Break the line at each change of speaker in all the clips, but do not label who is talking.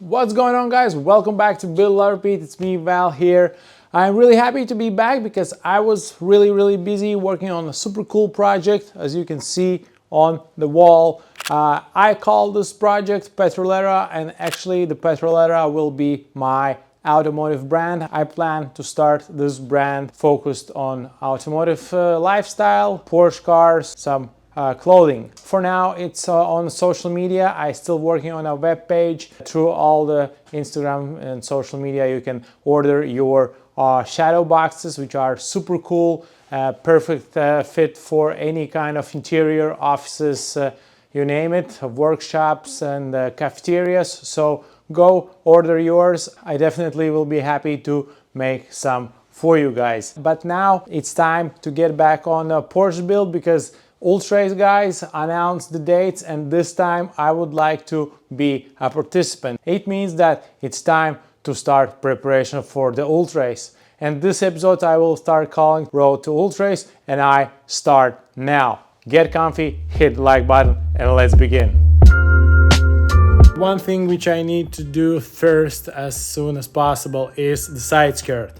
What's going on, guys? Welcome back to Build Love Repeat. It's me, Val, here. I'm really happy to be back because I was really busy working on a super cool project, as you can see on the wall. I call this project Petrolera, and actually the Petrolera will be my automotive brand. I plan to start this brand focused on automotive lifestyle, Porsche cars, some clothing. For now, it's on social media. I'm still working on a web page. Through all the Instagram and social media, you can order your shadow boxes, which are super cool, perfect fit for any kind of interior, offices, you name it, workshops and cafeterias. So go order yours. I definitely will be happy to make some for you guys. But now it's time to get back on a Porsche build because Ultrace guys announced the dates, and this time I would like to be a participant. It means that it's time to start preparation for the Ultrace. And this episode I will start calling Road to Ultrace, and I start now. Get comfy, hit the like button, and let's begin. One thing which I need to do first as soon as possible is the side skirt.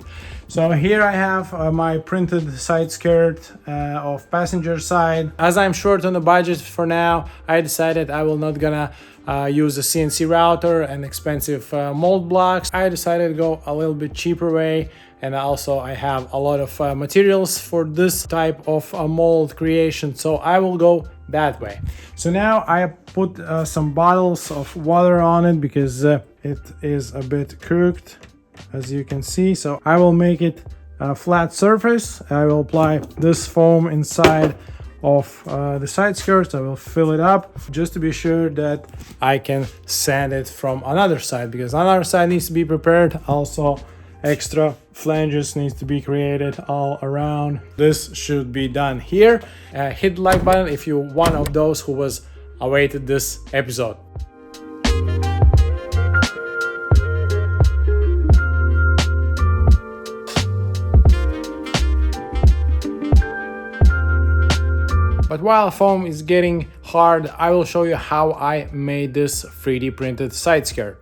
So here I have my printed side skirt of passenger side. As I'm short on the budget for now, I decided I will not gonna use a CNC router and expensive mold blocks. I decided to go a little bit cheaper way, and also I have a lot of materials for this type of mold creation, so I will go that way. So now I put some bottles of water on it because it is a bit crooked, as you can see. So I will make it a flat surface. I will apply this foam inside of the side skirts. I will fill it up just to be sure that I can sand it from another side, because another side needs to be prepared. Also extra flanges needs to be created all around. This should be done here. Hit the like button if you're one of those who was awaited this episode. But while foam is getting hard, I will show you how I made this 3D printed side skirt.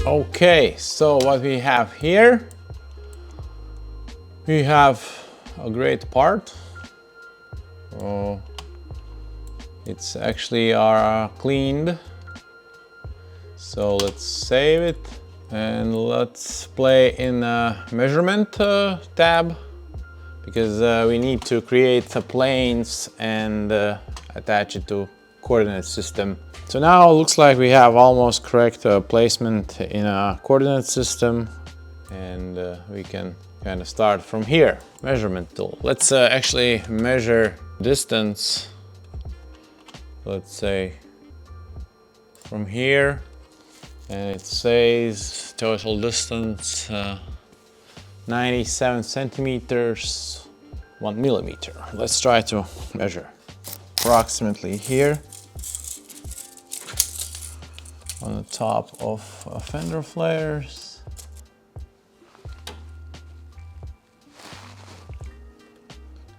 Okay, so what we have here, we have a great part. It's actually cleaned. So let's save it and let's play in a measurement tab, because we need to the planes and attach it to coordinate system. So now it looks like we have almost correct placement in a coordinate system, and we can kind of start from here. Measurement tool. Let's actually measure distance. Let's say from here, and it says total distance 97 centimeters, 1 millimeter. Let's try to measure approximately here on the top of fender flares.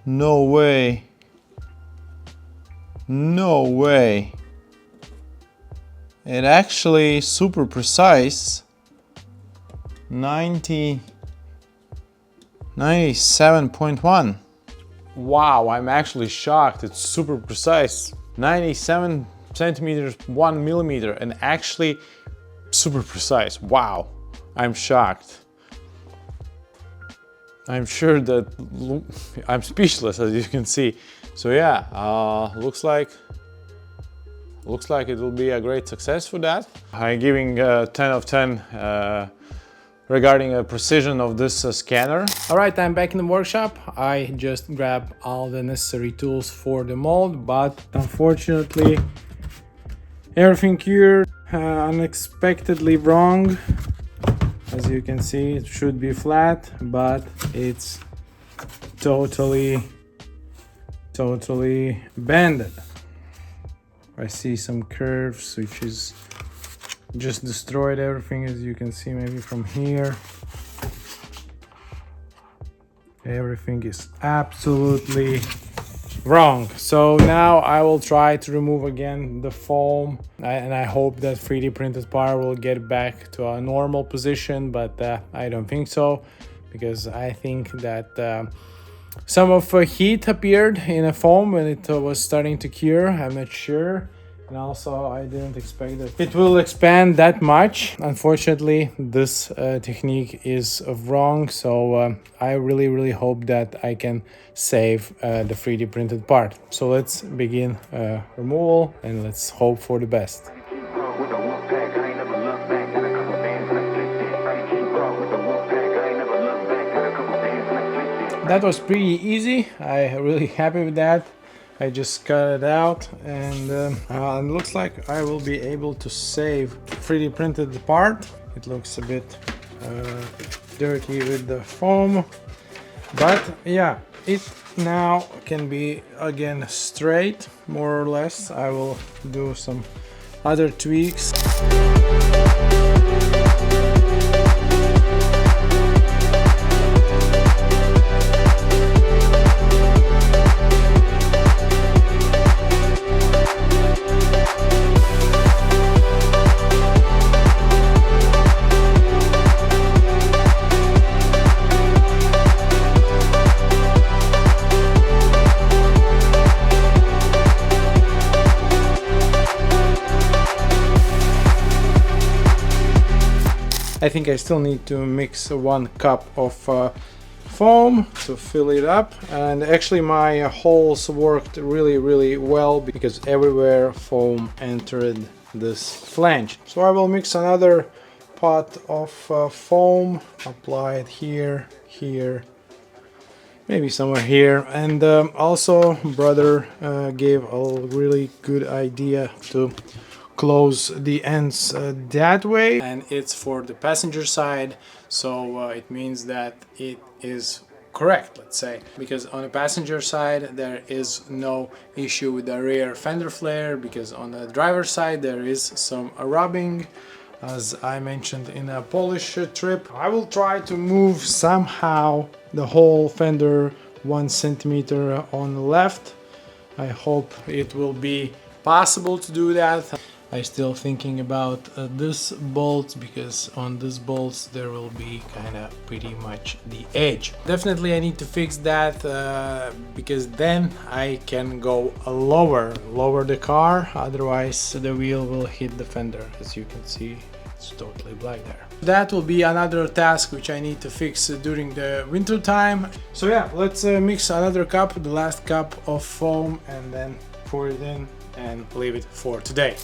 No way. No way. It actually super precise. 97.1. Wow, I'm actually shocked. It's super precise. 97 centimeters, 1 millimeter, and actually super precise. Wow, I'm shocked. I'm sure that I'm speechless, as you can see. So yeah, looks like it will be a great success for that. I'm giving 10 of 10 regarding the precision of this scanner. Alright, I'm back in the workshop. I just grabbed all the necessary tools for the mold, but unfortunately Everything cured, unexpectedly wrong. As you can see, it should be flat, but it's totally bended. I see some curves which is just destroyed everything, as you can see maybe from here. Everything is absolutely wrong. So now I will try to remove again the foam, and I hope that 3D printed part will get back to a normal position, but I don't think so, because I think that some of heat appeared in a foam when it was starting to cure. I'm not sure. And also I didn't expect that it will expand that much. Unfortunately, this technique is wrong, so I really hope that I can save the 3D printed part. So let's begin removal, and let's hope for the best. That was pretty easy. I'm really happy with that. I just cut it out, and it looks like I will be able to save 3D printed part. It looks a bit dirty with the foam, but yeah, it now can be again straight, more or less. I will do some other tweaks. I think I still need to mix 1 cup of foam to fill it up, and actually my holes worked really well because everywhere foam entered this flange. So I will mix another pot of foam, apply it here, maybe somewhere here, and also brother gave a really good idea to close the ends that way, and it's for the passenger side, so it means that it is correct, let's say, because on the passenger side there is no issue with the rear fender flare, because on the driver's side there is some rubbing, as I mentioned in a Polish trip. I will try to move somehow the whole fender 1 centimeter on the left. I hope it will be possible to do that. I'm still thinking about this bolt, because on this bolts there will be kind of pretty much the edge. Definitely I need to fix that because then I can go lower the car, otherwise the wheel will hit the fender. As you can see, it's totally black there. That will be another task which I need to fix during the winter time. So yeah, let's mix another cup, the last cup of foam, and then pour it in and leave it for today.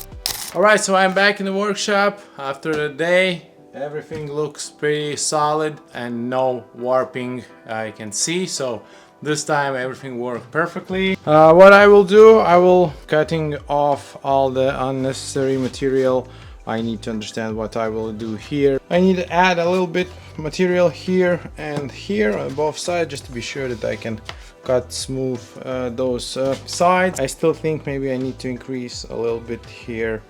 Alright, so I'm back in the workshop after the day. Everything looks pretty solid and no warping I can see, so this time everything worked perfectly. What I will do, I will cutting off all the unnecessary material. I need to understand what I will do here. I need to add a little bit material here and here on both sides, just to be sure that I can cut smooth those sides. I still think maybe I need to increase a little bit here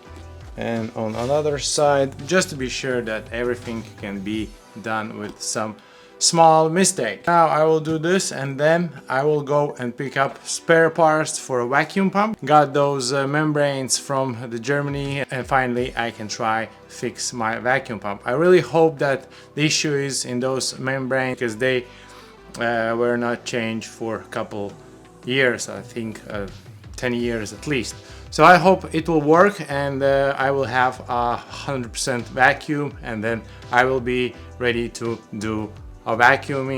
and on another side, just to be sure that everything can be done with some small mistake. Now I will do this, and then I will go and pick up spare parts for a vacuum pump. Got those membranes from the Germany, and finally I can try fix my vacuum pump. I really hope that the issue is in those membranes, because they were not changed for a couple years, I think 10 years at least. So I hope it will work, and I will have a 100% vacuum, and then I will be ready to do a vacuum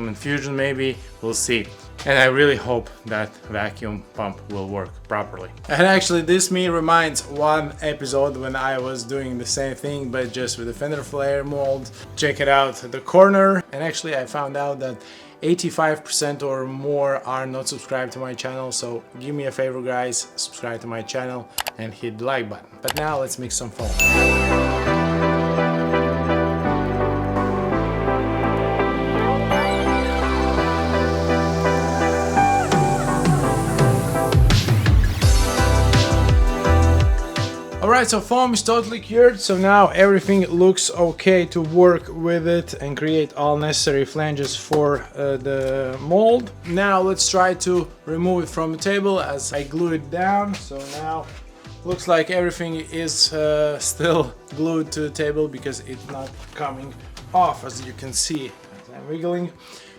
infusion maybe, we'll see. And I really hope that vacuum pump will work properly. And actually this me reminds one episode when I was doing the same thing, but just with the fender flare mold. Check it out at the corner. And actually I found out that 85% or more are not subscribed to my channel. So give me a favor guys, subscribe to my channel and hit the like button. But now let's make some foam. Alright, so foam is totally cured, so now everything looks okay to work with it and create all necessary flanges for the mold. Now let's try to remove it from the table as I glue it down. So now looks like everything is still glued to the table because it's not coming off, as you can see as I'm wiggling.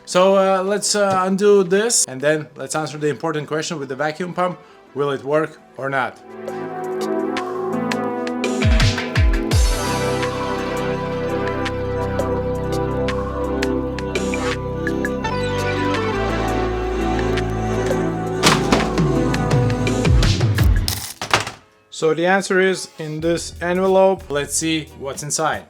So let's undo this and then let's answer the important question with the vacuum pump. Will it work or not? So the answer is in this envelope. Let's see what's inside.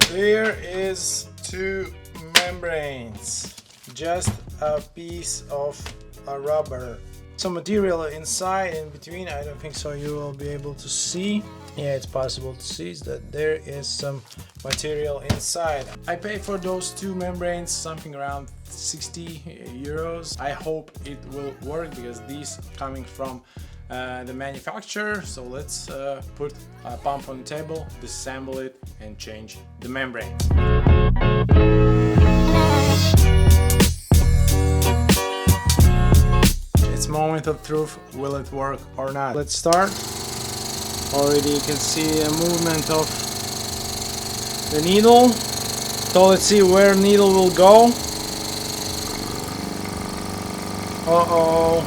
There is two membranes, just a piece of a rubber. Some material inside, in between, I don't think so you will be able to see. Yeah, it's possible to see that there is some material inside. I paid for those two membranes something around 60 euros. I hope it will work because these coming from the manufacturer. So let's put a pump on the table, disassemble it and change the membrane. It's moment of truth. Will it work or not? Let's start. Already you can see a movement of the needle. So let's see where needle will go. Uh-oh.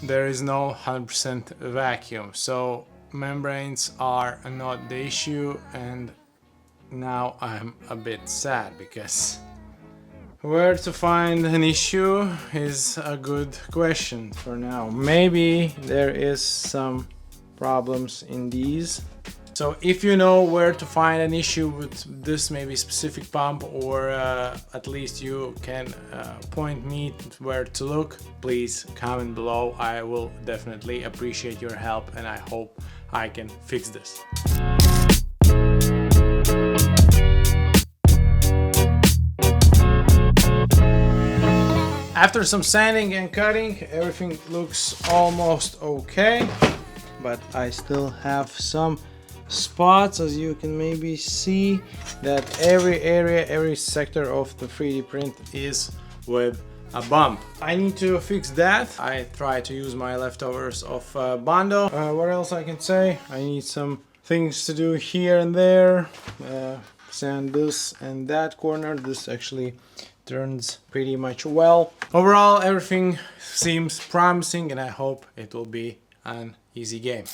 There is no 100% vacuum. So membranes are not the issue, and now I'm a bit sad because where to find an issue is a good question for now. Maybe there is some problems in these. So if you know where to find an issue with this maybe specific pump, or at least you can point me where to look, please comment below. I will definitely appreciate your help and I hope I can fix this. After some sanding and cutting, everything looks almost okay, but I still have some spots, as you can maybe see, that every area, every sector of the 3D print is with a bump. I need to fix that. I try to use my leftovers of Bondo. What else I can say? I need some things to do here and there. Sand this and that corner. This actually turns pretty much well. Overall, everything seems promising and I hope it will be an easy game.